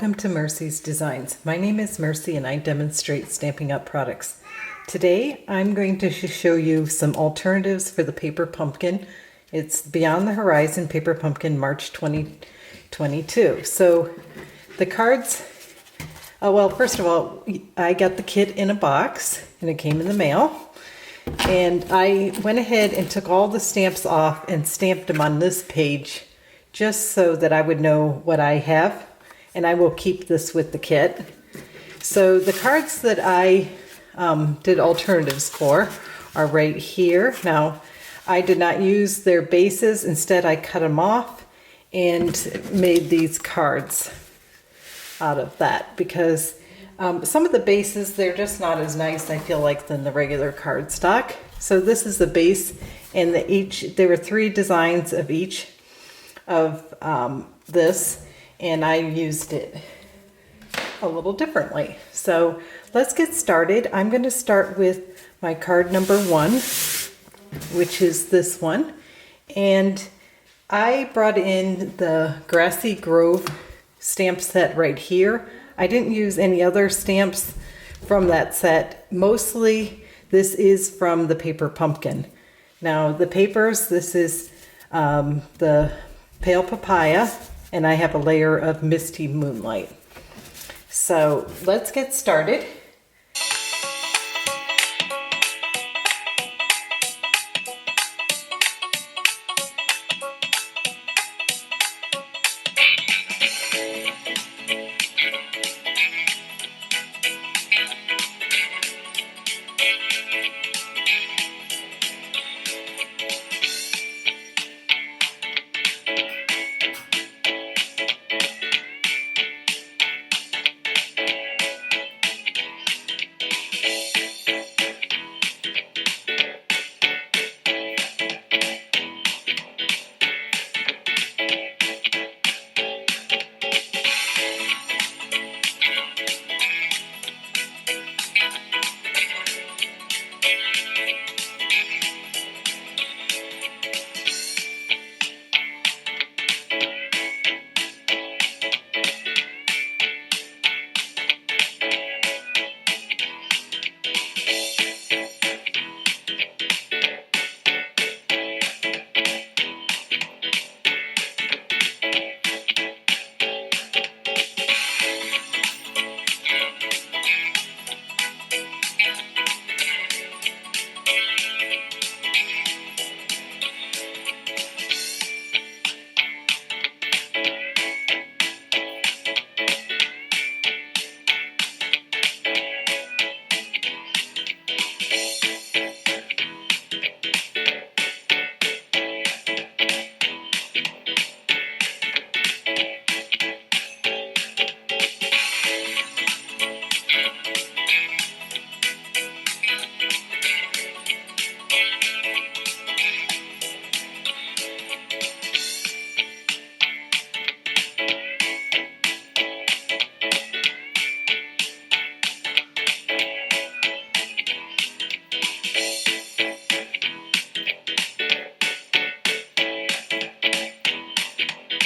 welcome to Mercy's Designs. My name is Mercy and I demonstrate Stampin' Up! Products. Today I'm going to show you some alternatives for the paper pumpkin. It's Beyond the Horizon Paper Pumpkin March 2022. So the cards, well, first of all, I got the kit in a box and it came in the mail. And I went ahead and took all the stamps off and stamped them on this page just so that I would know what I have. And I will keep this with the kit. So the cards that I did alternatives for are right here. Now, I did not use their bases. Instead, I cut them off and made these cards out of that because some of the bases, they're just not as nice, I feel like, than the regular cardstock. So this is the base, and there were 3 designs of each of this, and I used it a little differently. So let's get started. I'm going to start with my card number 1, which is this one. And I brought in the Grassy Grove stamp set right here. I didn't use any other stamps from that set. Mostly this is from the paper pumpkin. Now the papers, this is the Pale Papaya, and I have a layer of Misty Moonlight. So let's get started.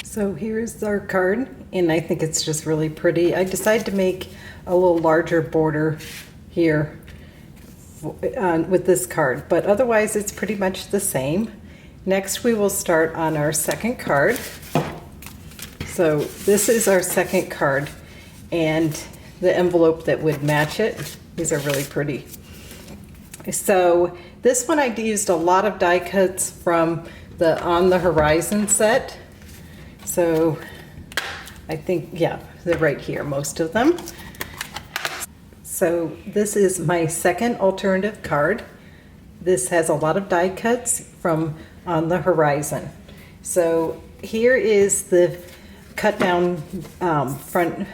So here's our card, and I think it's just really pretty. I decided to make a little larger border here with this card, but otherwise it's pretty much the same. Next we will start on our second card. So this is our second card, and the envelope that would match it. These are really pretty. So this one I used a lot of die cuts from the On the Horizon set. So I think, yeah, they're right here, most of them. So this is my second alternative card. This has a lot of die cuts from On the Horizon. So here is the cut down front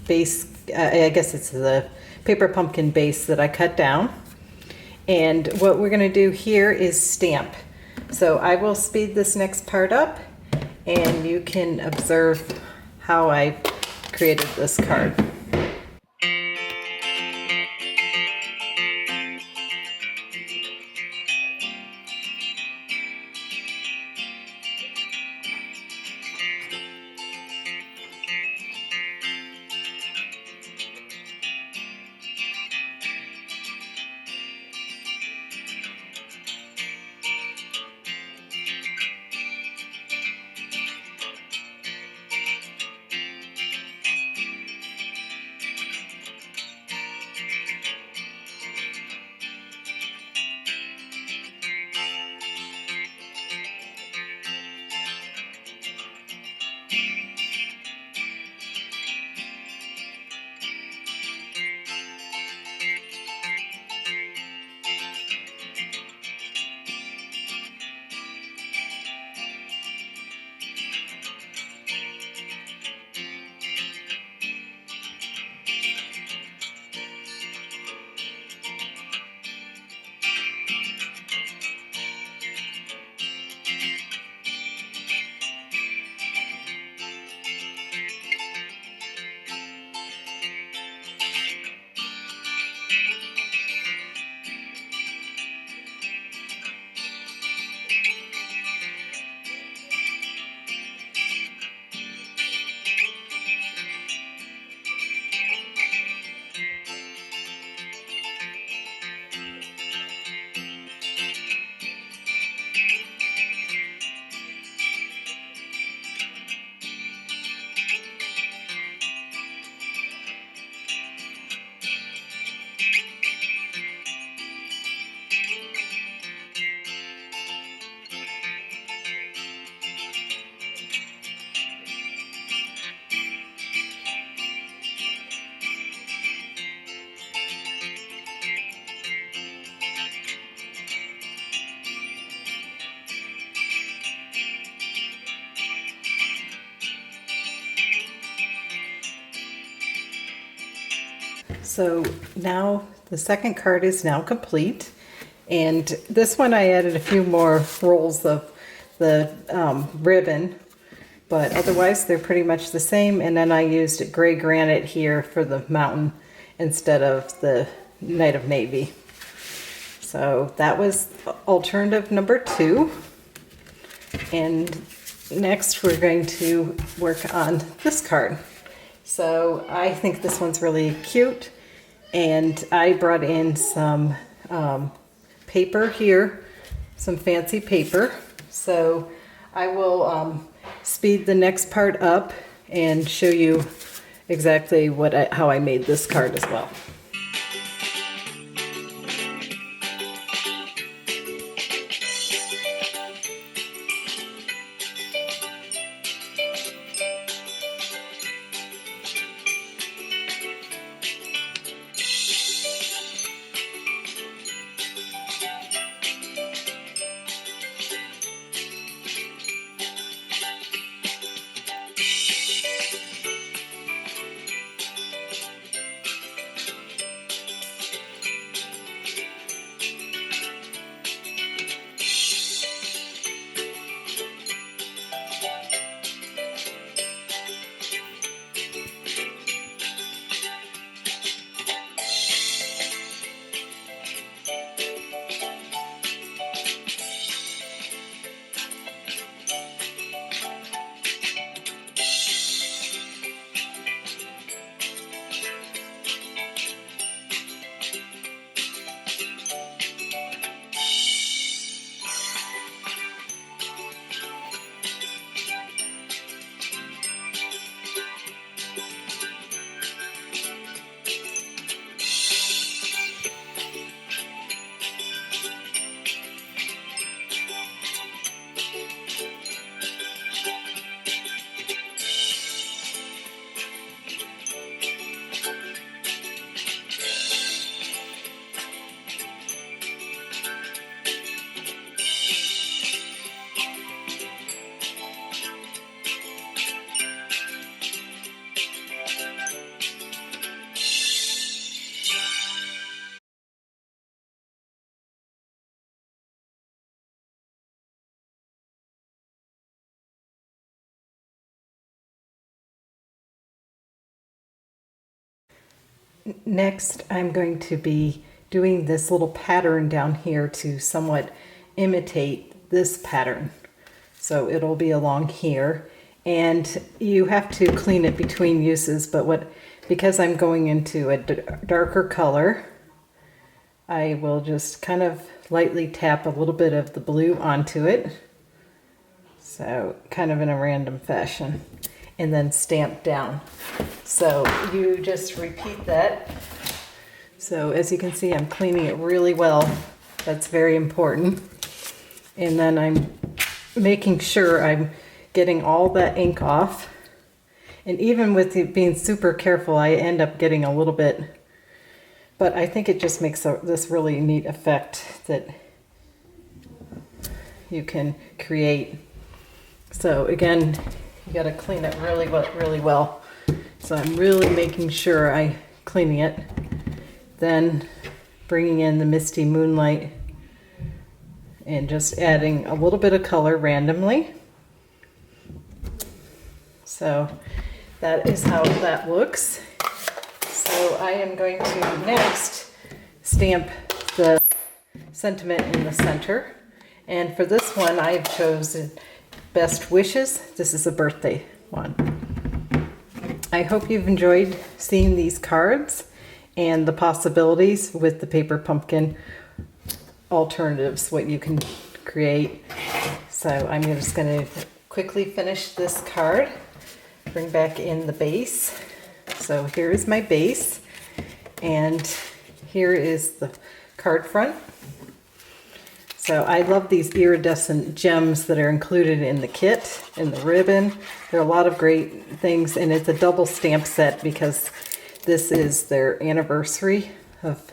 base. I guess it's the paper pumpkin base that I cut down. And what we're going to do here is stamp. So I will speed this next part up, and you can observe how I created this card. So now the second card is now complete, and this one I added a few more rolls of the ribbon, but otherwise they're pretty much the same. And then I used gray granite here for the mountain instead of the Night of Navy. So that was alternative number 2. And next we're going to work on this card. So I think this one's really cute, and I brought in some paper here, some fancy paper. So I will speed the next part up and show you exactly how I made this card as well. Next, I'm going to be doing this little pattern down here to somewhat imitate this pattern. So it'll be along here, and you have to clean it between uses, but because I'm going into a darker color, I will just kind of lightly tap a little bit of the blue onto it. So kind of in a random fashion, and then stamp down. So you just repeat that. So as you can see, I'm cleaning it really well. That's very important. And then I'm making sure I'm getting all that ink off. And even with it being super careful, I end up getting a little bit, but I think it just makes this really neat effect that you can create. So again, you got to clean it really well. So I'm really making sure I'm cleaning it. Then bringing in the Misty Moonlight and just adding a little bit of color randomly. So that is how that looks. So I am going to next stamp the sentiment in the center. And for this one, I've chosen Best Wishes. This is a birthday one. I hope you've enjoyed seeing these cards and the possibilities with the paper pumpkin alternatives, what you can create. So I'm just going to quickly finish this card. Bring back in the base. So here is my base, and here is the card front. So I love these iridescent gems that are included in the kit, in the ribbon. There are a lot of great things, and it's a double stamp set because this is their anniversary of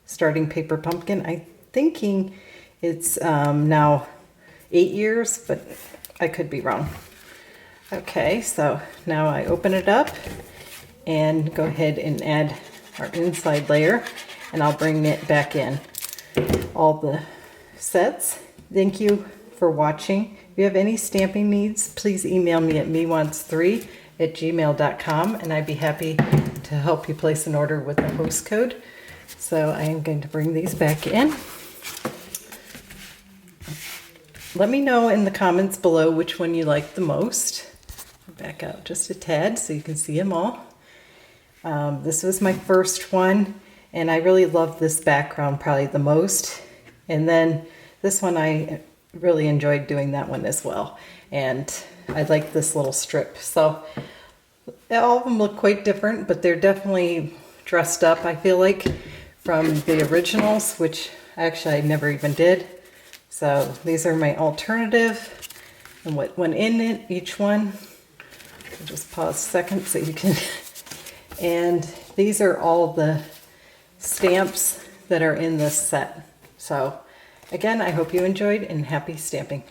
starting Paper Pumpkin. I'm thinking it's now 8 years, but I could be wrong. Okay, so now I open it up and go ahead and add our inside layer, and I'll bring it back in. All the sets. Thank you for watching. If you have any stamping needs, please email me at mewants3@gmail.com, and I'd be happy to help you place an order with the host code. So I am going to bring these back in. Let me know in the comments below which one you like the most. Back out just a tad so you can see them all. This was my first one, and I really love this background probably the most. And then this one, I really enjoyed doing that one as well. And I like this little strip. So all of them look quite different, but they're definitely dressed up, I feel like, from the originals, which actually I never even did. So these are my alternative and what went in it, each one. I'll just pause a second so you can. And these are all the stamps that are in this set. So again, I hope you enjoyed, and happy stamping.